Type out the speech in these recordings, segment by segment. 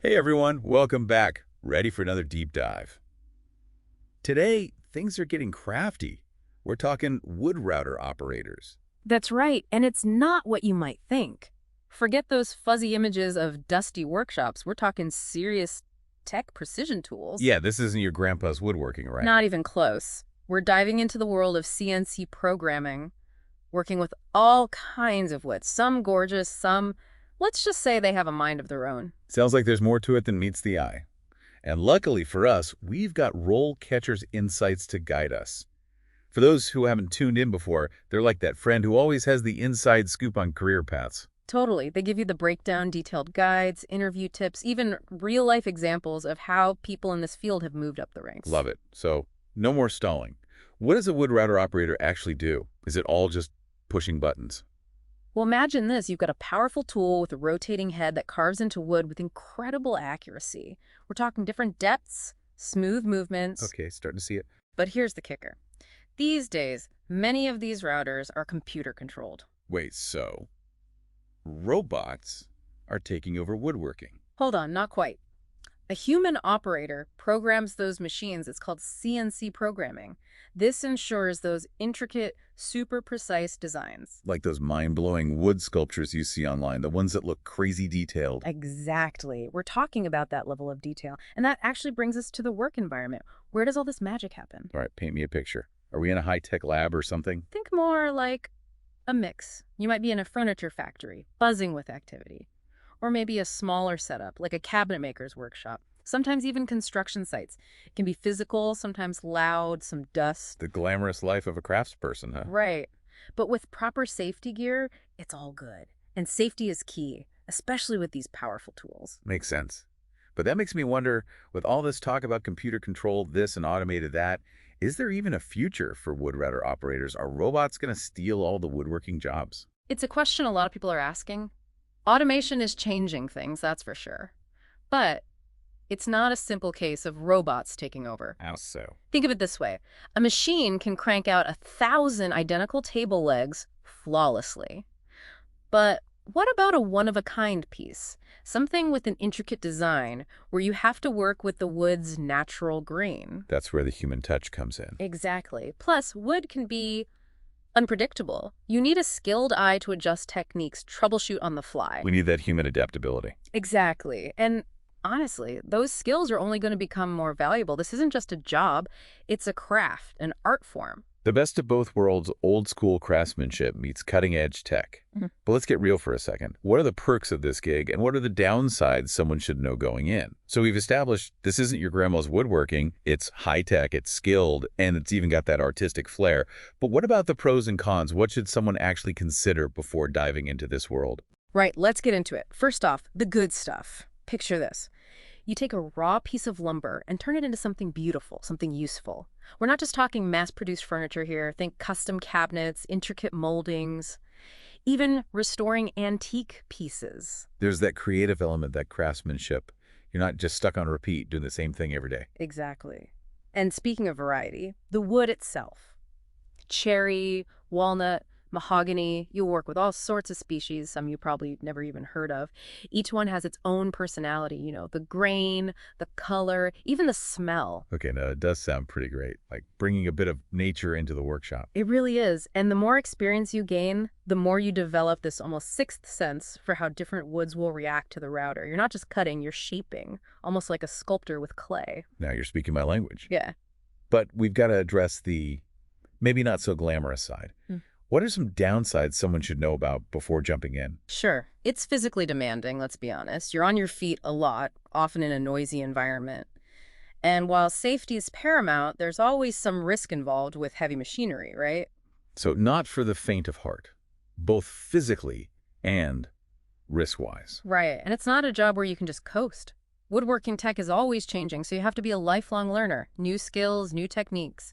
Hey everyone, welcome back. Ready for another deep dive. Today, things are getting crafty. We're talking wood router operators. That's right, and it's not what you might think. Forget those fuzzy images of dusty workshops. We're talking serious tech precision tools. Yeah, this isn't your grandpa's woodworking, right? Not even close. We're diving into the world of CNC programming, working with all kinds of wood. Some gorgeous, some, let's just say they have a mind of their own. Sounds like there's more to it than meets the eye. And luckily for us, we've got RoleCatcher's insights to guide us. For those who haven't tuned in before, they're like that friend who always has the inside scoop on career paths. Totally. They give you the breakdown, detailed guides, interview tips, even real-life examples of how people in this field have moved up the ranks. Love it. So, no more stalling. What does a wood router operator actually do? Is it all just pushing buttons? Well, imagine this. You've got a powerful tool with a rotating head that carves into wood with incredible accuracy. We're talking different depths, smooth movements. Okay, starting to see it. But here's the kicker. These days, many of these routers are computer-controlled. Wait, so robots are taking over woodworking? Hold on, not quite. A human operator programs those machines. It's called CNC programming. This ensures those intricate, super precise designs. Like those mind-blowing wood sculptures you see online, the ones that look crazy detailed. Exactly. We're talking about that level of detail. And that actually brings us to the work environment. Where does all this magic happen? All right, paint me a picture. Are we in a high-tech lab or something? Think more like a mix. You might be in a furniture factory, buzzing with activity. Or maybe a smaller setup, like a cabinet maker's workshop. Sometimes even construction sites. It can be physical, sometimes loud, some dust. The glamorous life of a craftsperson, huh? Right. But with proper safety gear, it's all good. And safety is key, especially with these powerful tools. Makes sense. But that makes me wonder, with all this talk about computer controlled this and automated that, is there even a future for wood router operators? Are robots going to steal all the woodworking jobs? It's a question a lot of people are asking. Automation is changing things, that's for sure. But it's not a simple case of robots taking over. How so? Think of it this way. A machine can crank out 1,000 identical table legs flawlessly. But what about a one-of-a-kind piece? Something with an intricate design where you have to work with the wood's natural grain. That's where the human touch comes in. Exactly. Plus, wood can be unpredictable. You need a skilled eye to adjust techniques, troubleshoot on the fly. We need that human adaptability. Exactly. And honestly, those skills are only going to become more valuable. This isn't just a job, it's a craft, an art form. The best of both worlds, old school craftsmanship meets cutting edge tech. Mhm. But let's get real for a second. What are the perks of this gig and what are the downsides someone should know going in? So we've established this isn't your grandma's woodworking. It's high tech, it's skilled, and it's even got that artistic flair. But what about the pros and cons? What should someone actually consider before diving into this world? Right, let's get into it. First off, the good stuff. Picture this. You take a raw piece of lumber and turn it into something beautiful, something useful. We're not just talking mass-produced furniture here. Think custom cabinets, intricate moldings, even restoring antique pieces. There's that creative element, that craftsmanship. You're not just stuck on repeat, doing the same thing every day. Exactly. And speaking of variety, the wood itself. Cherry, walnut, mahogany, you'll work with all sorts of species, some you probably never even heard of. Each one has its own personality, the grain, the color, even the smell. Okay, now it does sound pretty great, like bringing a bit of nature into the workshop. It really is. And the more experience you gain, the more you develop this almost sixth sense for how different woods will react to the router. You're not just cutting, you're shaping, almost like a sculptor with clay. Now you're speaking my language. Yeah. But we've got to address the maybe not so glamorous side. What are some downsides someone should know about before jumping in? Sure. It's physically demanding, let's be honest. You're on your feet a lot, often in a noisy environment. And while safety is paramount, there's always some risk involved with heavy machinery, right? So not for the faint of heart, both physically and risk-wise. Right. And it's not a job where you can just coast. Woodworking tech is always changing, so you have to be a lifelong learner. New skills, new techniques.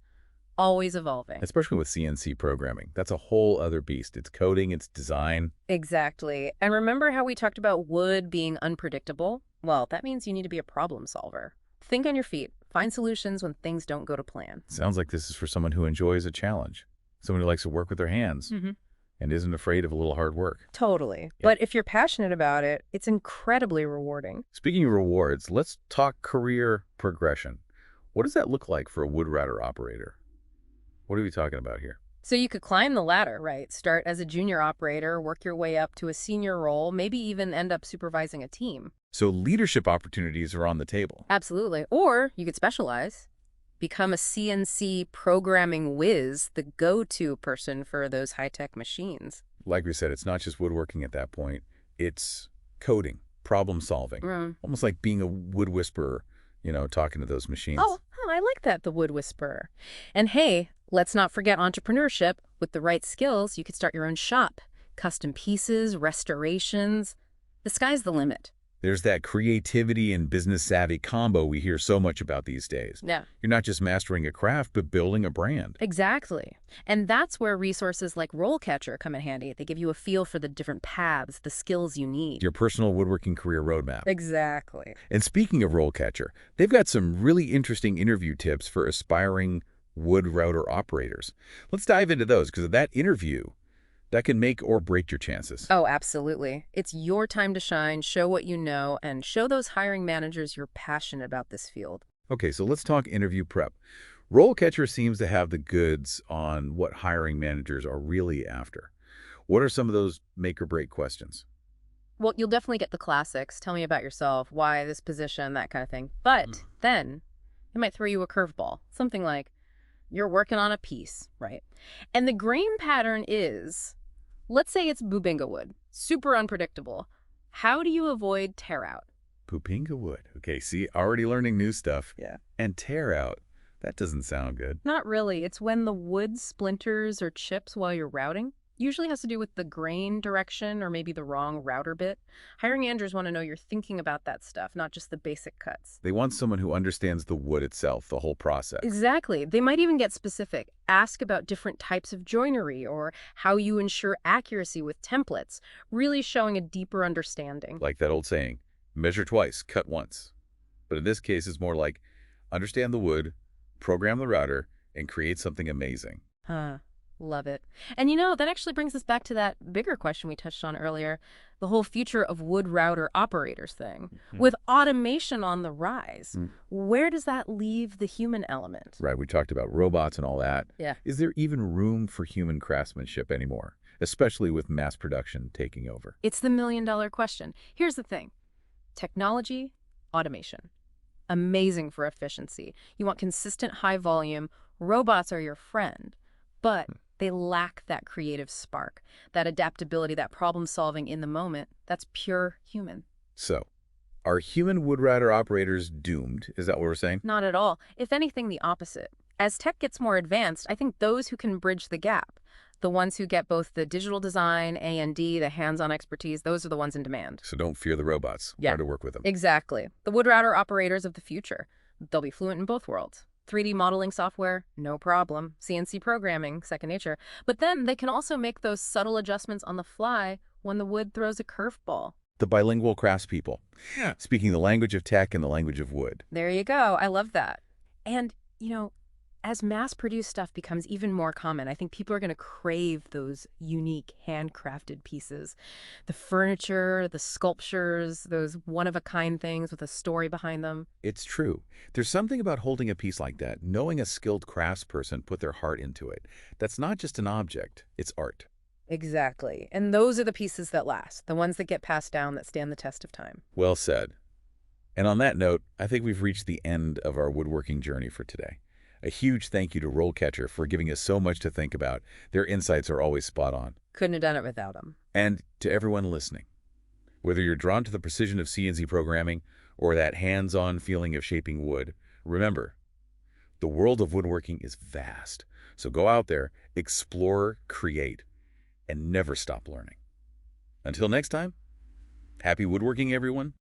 Always evolving. Especially with CNC programming. That's a whole other beast. It's coding, it's design. Exactly. And remember how we talked about wood being unpredictable? Well, that means you need to be a problem solver. Think on your feet. Find solutions when things don't go to plan. Sounds like this is for someone who enjoys a challenge. Someone who likes to work with their hands. And isn't afraid of a little hard work. Totally. Yeah. But if you're passionate about it, it's incredibly rewarding. Speaking of rewards, let's talk career progression. What does that look like for a wood router operator? What are we talking about here? So you could climb the ladder, right? Start as a junior operator, work your way up to a senior role, maybe even end up supervising a team. So leadership opportunities are on the table. Absolutely. Or you could specialize. Become a CNC programming whiz, the go-to person for those high-tech machines. Like we said, it's not just woodworking at that point. It's coding, problem solving, almost like being a wood whisperer, talking to those machines. Oh, I like that, the wood whisperer. And hey, let's not forget entrepreneurship. With the right skills, you could start your own shop. Custom pieces, restorations. The sky's the limit. There's that creativity and business savvy combo we hear so much about these days. Yeah. You're not just mastering a craft, but building a brand. Exactly. And that's where resources like RoleCatcher come in handy. They give you a feel for the different paths, the skills you need. Your personal woodworking career roadmap. Exactly. And speaking of RoleCatcher, they've got some really interesting interview tips for aspiring wood router operators. Let's dive into those, because that interview, that can make or break your chances. Oh, absolutely. It's your time to shine, show what you know, and show those hiring managers you're passionate about this field. Okay, so let's talk interview prep. RoleCatcher seems to have the goods on what hiring managers are really after. What are some of those make or break questions? Well, you'll definitely get the classics. Tell me about yourself, why this position, that kind of thing. But then it might throw you a curveball. Something like, you're working on a piece, right? And the grain pattern is, let's say it's bubinga wood, super unpredictable. How do you avoid tear out? Bubinga wood. Okay, see, already learning new stuff. Yeah. And tear out. That doesn't sound good. Not really. It's when the wood splinters or chips while you're routing. Usually has to do with the grain direction or maybe the wrong router bit. Hiring managers want to know you're thinking about that stuff, not just the basic cuts. They want someone who understands the wood itself, the whole process. Exactly. They might even get specific. Ask about different types of joinery or how you ensure accuracy with templates, really showing a deeper understanding. Like that old saying, measure twice, cut once. But in this case, it's more like understand the wood, program the router, and create something amazing. Love it. And that actually brings us back to that bigger question we touched on earlier, the whole future of wood router operators thing. With automation on the rise, where does that leave the human element? Right, we talked about robots and all that. Yeah. Is there even room for human craftsmanship anymore, especially with mass production taking over? It's the million-dollar question. Here's the thing. Technology, automation. Amazing for efficiency. You want consistent high volume. Robots are your friend. But they lack that creative spark, that adaptability, that problem solving in the moment. That's pure human. So, are human wood router operators doomed? Is that what we're saying? Not at all. If anything, the opposite. As tech gets more advanced, I think those who can bridge the gap, the ones who get both the digital design, A&D, the hands-on expertise, those are the ones in demand. So don't fear the robots. Yeah. Learn to work with them. Exactly. The wood router operators of the future. They'll be fluent in both worlds. 3D modeling software, no problem. CNC programming, second nature. But then they can also make those subtle adjustments on the fly when the wood throws a curveball. The bilingual craftspeople. Yeah. Speaking the language of tech and the language of wood. There you go. I love that. And, as mass-produced stuff becomes even more common, I think people are going to crave those unique handcrafted pieces. The furniture, the sculptures, those one-of-a-kind things with a story behind them. It's true. There's something about holding a piece like that, knowing a skilled craftsperson put their heart into it. That's not just an object, it's art. Exactly. And those are the pieces that last, the ones that get passed down, that stand the test of time. Well said. And on that note, I think we've reached the end of our woodworking journey for today. A huge thank you to RoleCatcher for giving us so much to think about. Their insights are always spot on. Couldn't have done it without them. And to everyone listening, whether you're drawn to the precision of CNC programming or that hands-on feeling of shaping wood, remember, the world of woodworking is vast. So go out there, explore, create, and never stop learning. Until next time, happy woodworking, everyone.